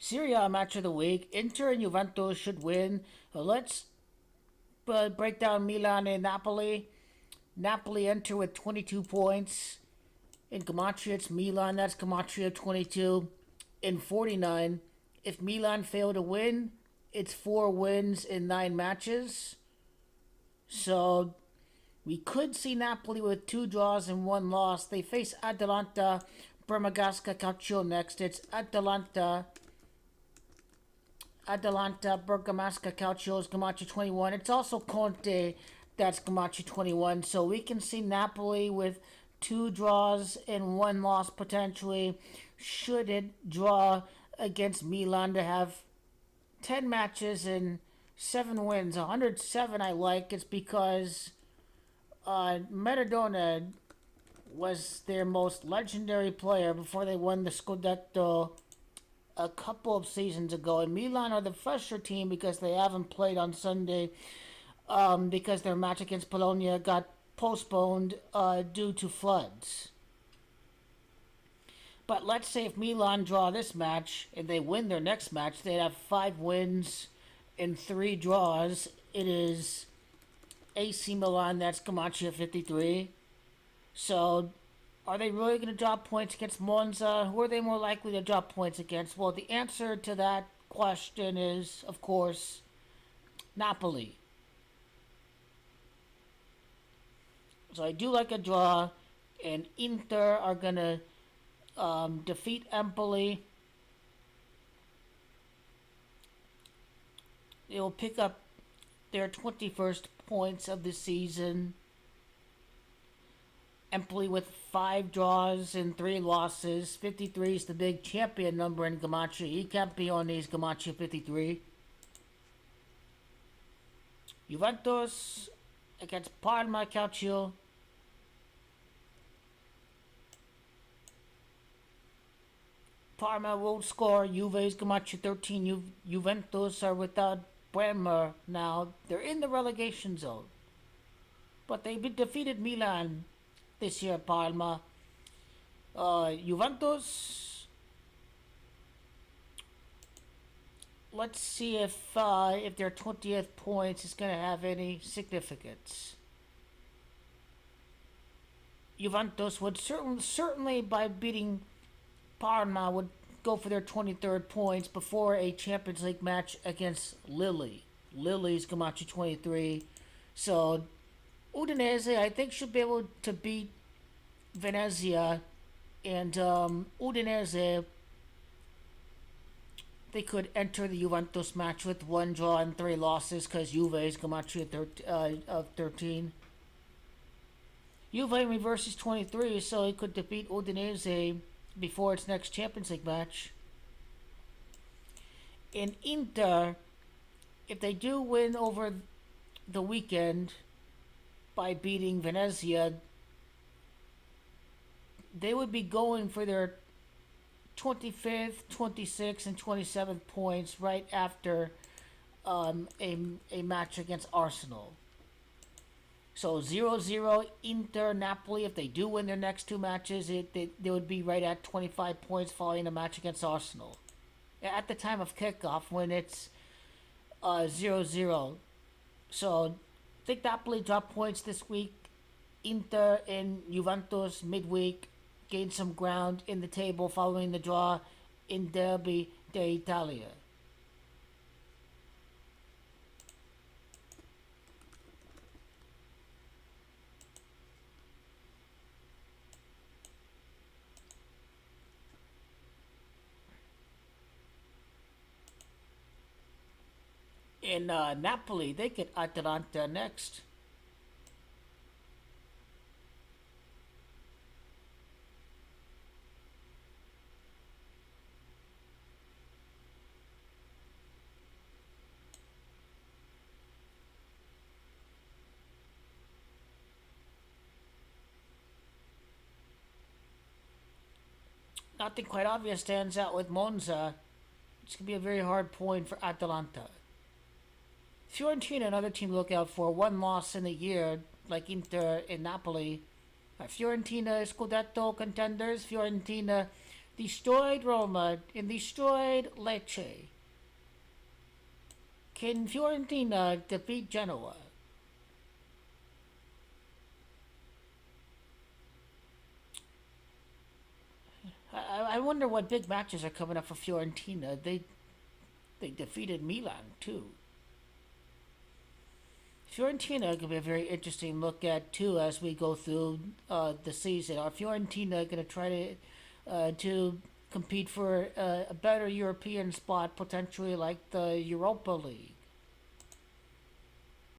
Serie match of the week. Inter and Juventus should win. Let's break down Milan and Napoli. Napoli enter with 22 points. In Gematria, it's Milan. That's Gematria 22. In 49, if Milan fail to win, it's 4 wins in 9 matches. So we could see Napoli with 2 draws and 1 loss. They face Atalanta Bergamasca Calcio next. It's Atalanta Bergamasca Calcio is Gematria 21. It's also Conte, that's Gematria 21. So we can see Napoli with 2 draws and 1 loss potentially, should it draw against Milan to have 10 matches and 7 wins. 107 I like. It's because Maradona was their most legendary player before they won the Scudetto a couple of seasons ago. And Milan are the fresher team because they haven't played on Sunday because their match against Bologna got postponed due to floods. But let's say if Milan draw this match and they win their next match, they'd have 5 wins and 3 draws. It is AC Milan, that's Gematria 53. So, are they really going to drop points against Monza? Who are they more likely to drop points against? Well, the answer to that question is, of course, Napoli. So I do like a draw, and Inter are going to defeat Empoli. They will pick up their 21st points of the season. Empoli with 5 draws and 3 losses. 53 is the big champion number in Gematria. He can't be on these Gematria 53. Juventus against Parma Calcio. Parma won't score. Juve's Gematria 13. Juventus are without Bremer now. They're in the relegation zone. But they defeated Milan this year, Parma. Juventus. Let's see if their 20th points is going to have any significance. Juventus would certainly by beating Parma would go for their 23rd points before a Champions League match against Lille. Lille's Gematria 23. So Udinese, I think, should be able to beat Venezia, and Udinese, they could enter the Juventus match with 1 draw and 3 losses because Juve is Gematria of 13. Juve reverses 23, so it could defeat Udinese before its next Champions League match. In Inter, if they do win over the weekend by beating Venezia, they would be going for their 25th, 26th, and 27th points right after a match against Arsenal. So 0-0 Inter Napoli. If they do win their next 2 matches, they would be right at 25 points following a match against Arsenal. At the time of kickoff, when it's 0-0. So I think Napoli drop points this week. Inter and Juventus midweek gain some ground in the table following the draw in Derby d'Italia. In Napoli, they get Atalanta next. Nothing quite obvious stands out with Monza. It's going to be a very hard point for Atalanta. Fiorentina, another team to look out for. 1 loss in the year, like Inter and Napoli. Fiorentina Scudetto contenders. Fiorentina Destroyed Roma and destroyed Lecce. Can Fiorentina defeat Genoa? I wonder what big matches are coming up for Fiorentina. They defeated Milan too. Fiorentina could be a very interesting look at too as we go through the season. Are Fiorentina going to try to compete for a better European spot, potentially like the Europa League?